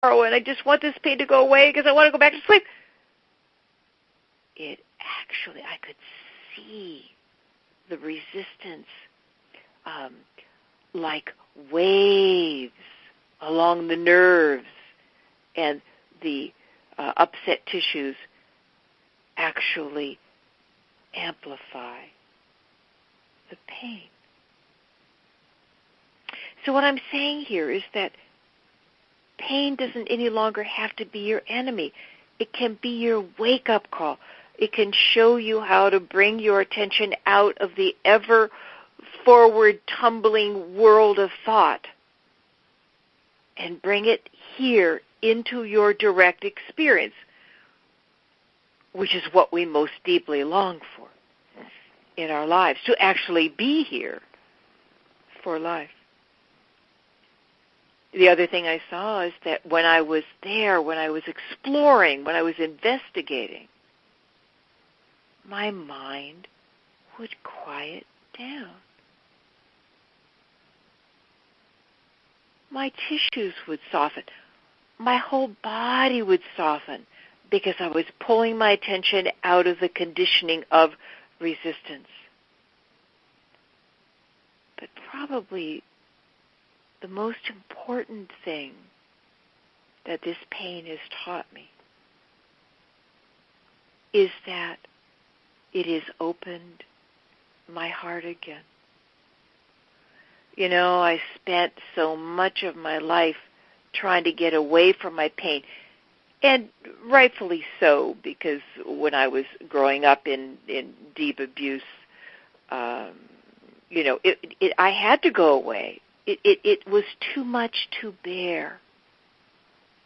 and I just want this pain to go away because I want to go back to sleep. It actually, I could see the resistance like waves along the nerves, and the upset tissues actually amplify the pain. So what I'm saying here is that pain doesn't any longer have to be your enemy. It can be your wake-up call. It can show you how to bring your attention out of the ever forward tumbling world of thought and bring it here into your direct experience, which is what we most deeply long for in our lives, to actually be here for life. The other thing I saw is that when I was there, when I was exploring, when I was investigating, my mind would quiet down. My tissues would soften. My whole body would soften because I was pulling my attention out of the conditioning of resistance. But probably the most important thing that this pain has taught me is that it has opened my heart again. You know, I spent so much of my life trying to get away from my pain, and rightfully so, because when I was growing up in deep abuse, I had to go away. It was too much to bear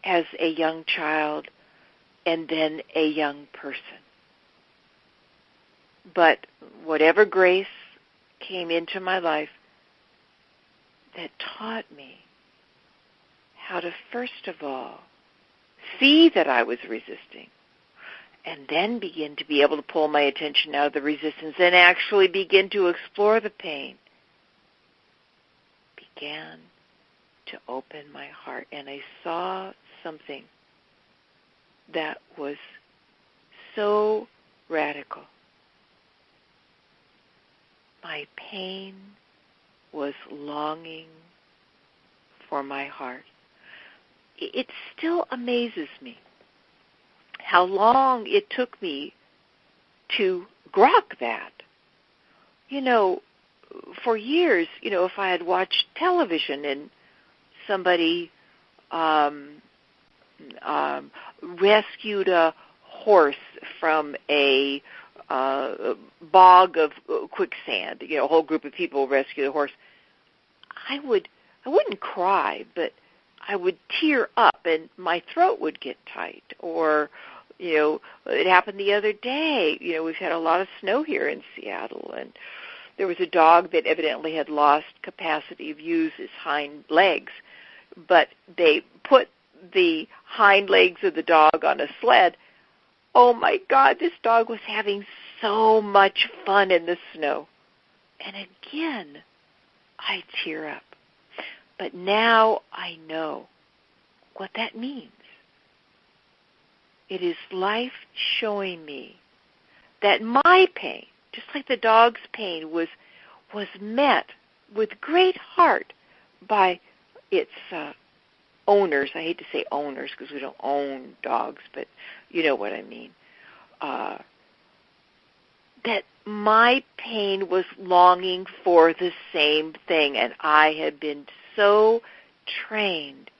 as a young child and then a young person. But whatever grace came into my life that taught me how to, first of all, see that I was resisting, and then begin to be able to pull my attention out of the resistance and actually begin to explore the pain, began to open my heart. And I saw something that was so radical. My pain was longing for my heart. It still amazes me how long it took me to grok that. You know, for years, if I had watched television and somebody rescued a horse from a bog of quicksand, a whole group of people rescue the horse, I wouldn't cry, but I would tear up and my throat would get tight. Or, it happened the other day. We've had a lot of snow here in Seattle, and there was a dog that evidently had lost capacity to use his hind legs, but they put the hind legs of the dog on a sled. Oh my God, this dog was having so much fun in the snow. And again, I tear up. But now I know what that means. It is life showing me that my pain, just like the dog's pain, was met with great heart by its owners. I hate to say owners because we don't own dogs, but you know what I mean. That my pain was longing for the same thing, and I had been so trained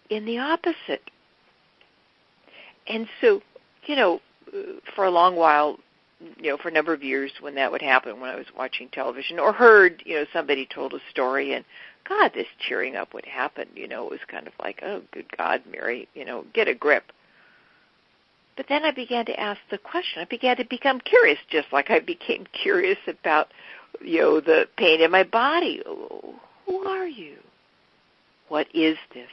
in the opposite. And so, for a long while, for a number of years when that would happen, when I was watching television or heard, somebody told a story and, God, this tearing up would happen, it was kind of like, oh, good God, Mary, get a grip. But then I began to ask the question. I began to become curious, just like I became curious about, the pain in my body. Who are you? What is this?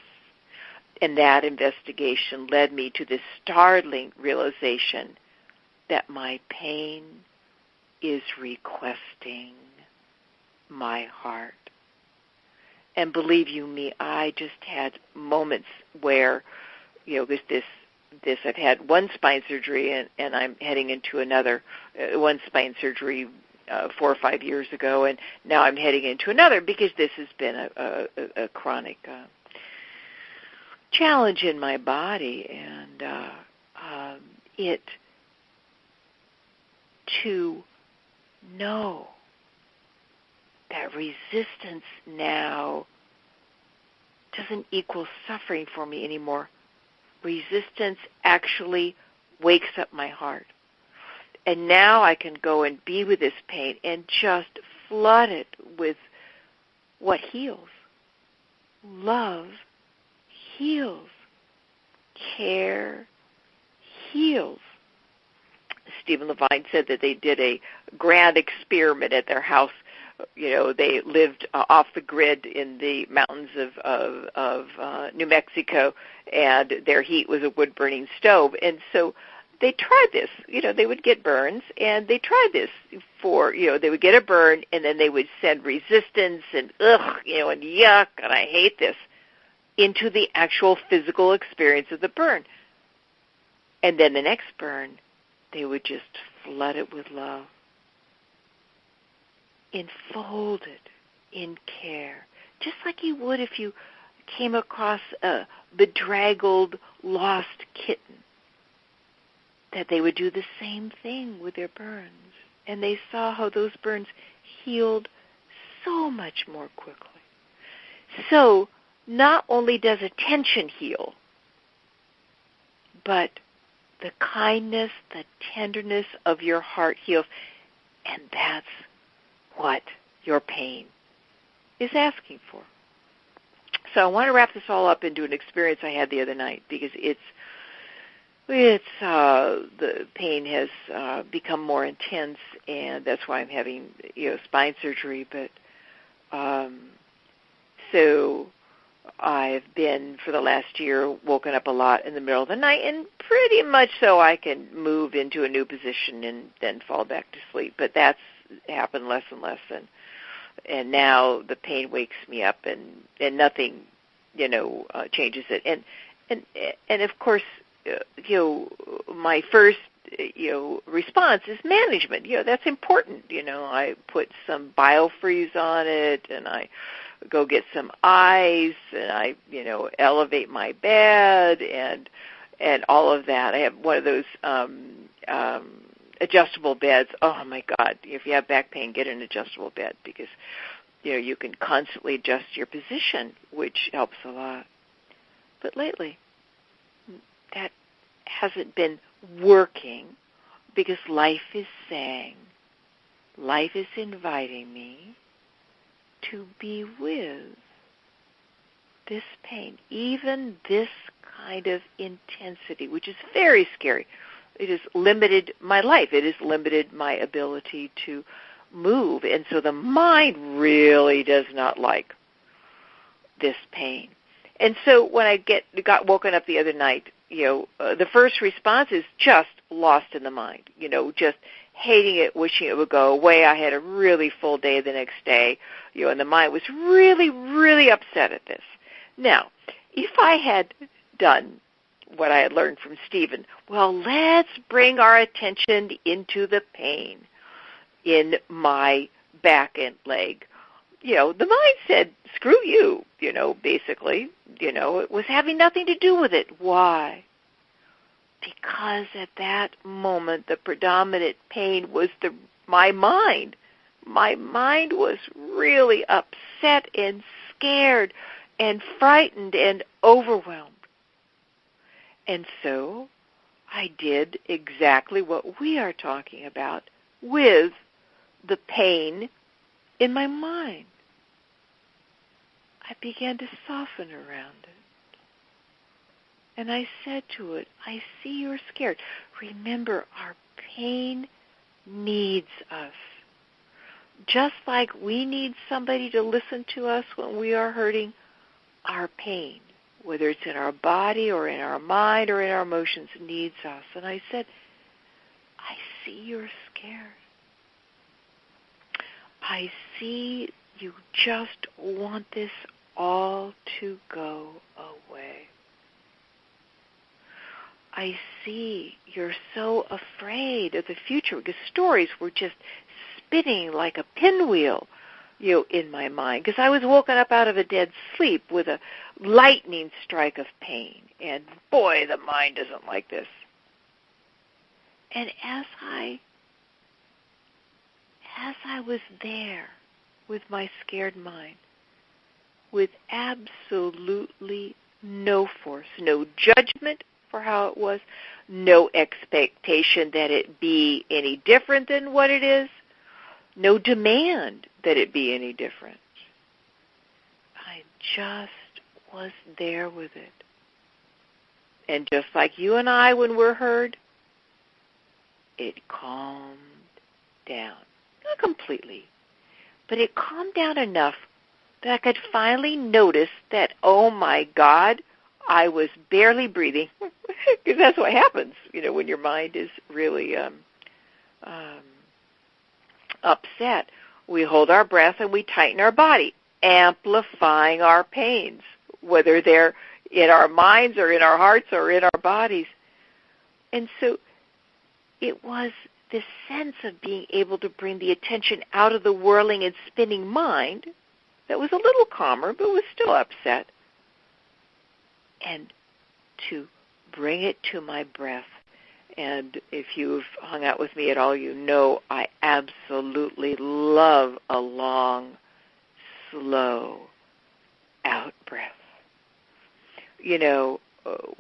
And that investigation led me to this startling realization that my pain is requesting my heart. And believe you me, I just had moments where, I've had one spine surgery and I'm heading into another, one spine surgery 4 or 5 years ago, and now I'm heading into another because this has been a chronic challenge in my body, and it to know that resistance now doesn't equal suffering for me anymore. Resistance actually wakes up my heart. And now I can go and be with this pain and just flood it with what heals. Love heals. Care heals. Stephen Levine said that they did a grand experiment at their house. They lived off the grid in the mountains of New Mexico, and their heat was a wood-burning stove. And so they tried this. They would get burns, and they tried this for, they would get a burn, and then they would send resistance and and yuck, and I hate this, into the actual physical experience of the burn. And then the next burn, they would just flood it with love, enfold it in care, just like you would if you came across a bedraggled, lost kitten, that they would do the same thing with their burns. And they saw how those burns healed so much more quickly. So not only does attention heal, but the kindness, the tenderness of your heart heals. And that's what your pain is asking for. So I want to wrap this all up into an experience I had the other night, because the pain has become more intense, and that's why I'm having spine surgery. But so I've been, for the last year, woken up a lot in the middle of the night, and pretty much so I can move into a new position and then fall back to sleep. But that's happened less and less, and now the pain wakes me up, and nothing, changes it. And of course, my first, response is management. That's important. I put some biofreeze on it, and I go get some ice, and I, elevate my bed, and all of that. I have one of those adjustable beds. Oh my God! If you have back pain, get an adjustable bed, because you can constantly adjust your position, which helps a lot. But lately, that hasn't been working, because life is inviting me to be with this pain, even this kind of intensity, which is very scary. It has limited my life. It has limited my ability to move. And so the mind really does not like this pain. And so when I got woken up the other night, the first response is just lost in the mind, just hating it, wishing it would go away. I had a really full day the next day, and the mind was really, really upset at this. Now, if I had done what I had learned from Stephen, well, let's bring our attention into the pain in my back and leg. The mind said, screw you, basically. It was having nothing to do with it. Why? Because at that moment, the predominant pain was my mind. My mind was really upset and scared and frightened and overwhelmed. And so I did exactly what we are talking about with the pain in my mind. I began to soften around it. And I said to it, I see you're scared. Remember, our pain needs us. Just like we need somebody to listen to us when we are hurting, our pain, whether it's in our body or in our mind or in our emotions, needs us. And I said, I see you're scared. I see you just want this all to go away. I see you're so afraid of the future because stories were just spinning like a pinwheel, in my mind, because I was woken up out of a dead sleep with a lightning strike of pain. And boy, the mind doesn't like this. And as I was there with my scared mind, with absolutely no force, no judgment for how it was, no expectation that it be any different than what it is, no demand that it be any different. I just was there with it. And just like you and I when we're heard, it calmed down. Not completely, but it calmed down enough that I could finally notice that, oh my God, I was barely breathing. Because that's what happens, when your mind is really upset. We hold our breath and we tighten our body, amplifying our pains, whether they're in our minds or in our hearts or in our bodies. And so it was this sense of being able to bring the attention out of the whirling and spinning mind that was a little calmer but was still upset, and to bring it to my breath. And if you've hung out with me at all, you know I absolutely love a long, slow out-breath.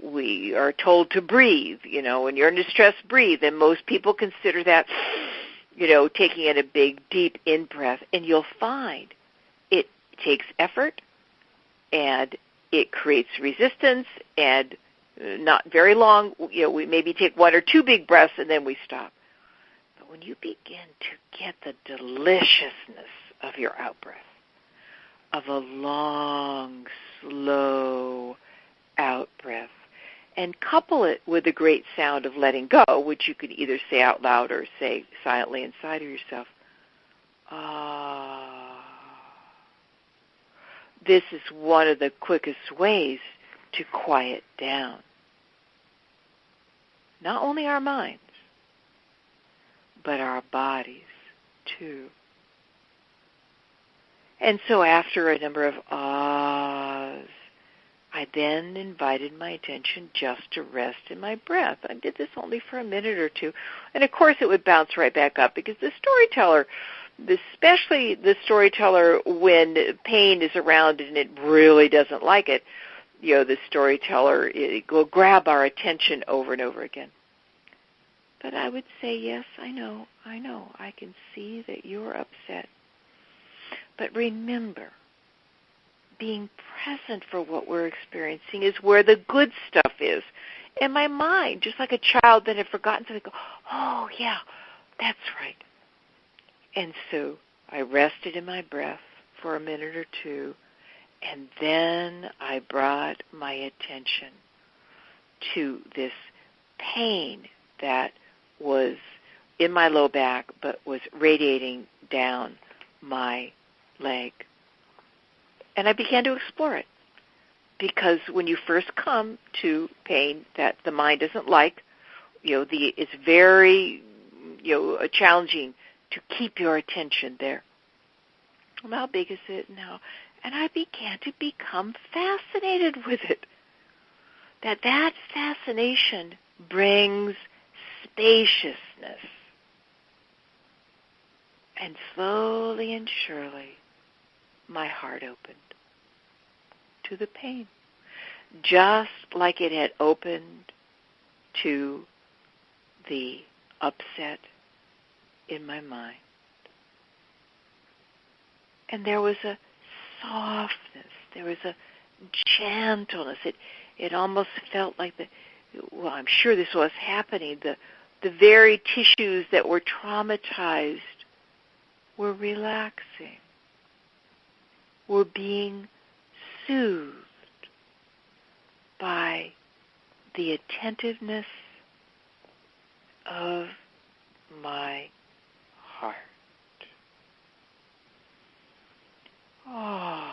We are told to breathe. When you're in distress, breathe. And most people consider that, taking in a big, deep in-breath. And you'll find it takes effort, and it creates resistance, and not very long. We maybe take one or two big breaths, and then we stop. But when you begin to get the deliciousness of your out-breath, of a long, slow out-breath, and couple it with the great sound of letting go, which you can either say out loud or say silently inside of yourself, this is one of the quickest ways to quiet down not only our minds, but our bodies too. And so after a number of ahs, I then invited my attention just to rest in my breath. I did this only for a minute or two. And of course it would bounce right back up because the storyteller, especially the storyteller when pain is around and it really doesn't like it, the storyteller will grab our attention over and over again. But I would say, yes, I know, I can see that you're upset. But remember, being present for what we're experiencing is where the good stuff is. And my mind, just like a child that had forgotten something, go, oh, yeah, that's right. And so I rested in my breath for a minute or two, and then I brought my attention to this pain that was in my low back but was radiating down my leg. And I began to explore it, because when you first come to pain that the mind doesn't like, it's very, challenging to keep your attention there. Well, how big is it now? And I began to become fascinated with it. That fascination brings spaciousness. And slowly and surely, my heart opened to the pain, just like it had opened to the upset in my mind. And there was a softness, there was a gentleness. It almost felt like I'm sure this was happening, the very tissues that were traumatized were relaxing, were being soothed by the attentiveness of my heart. Oh,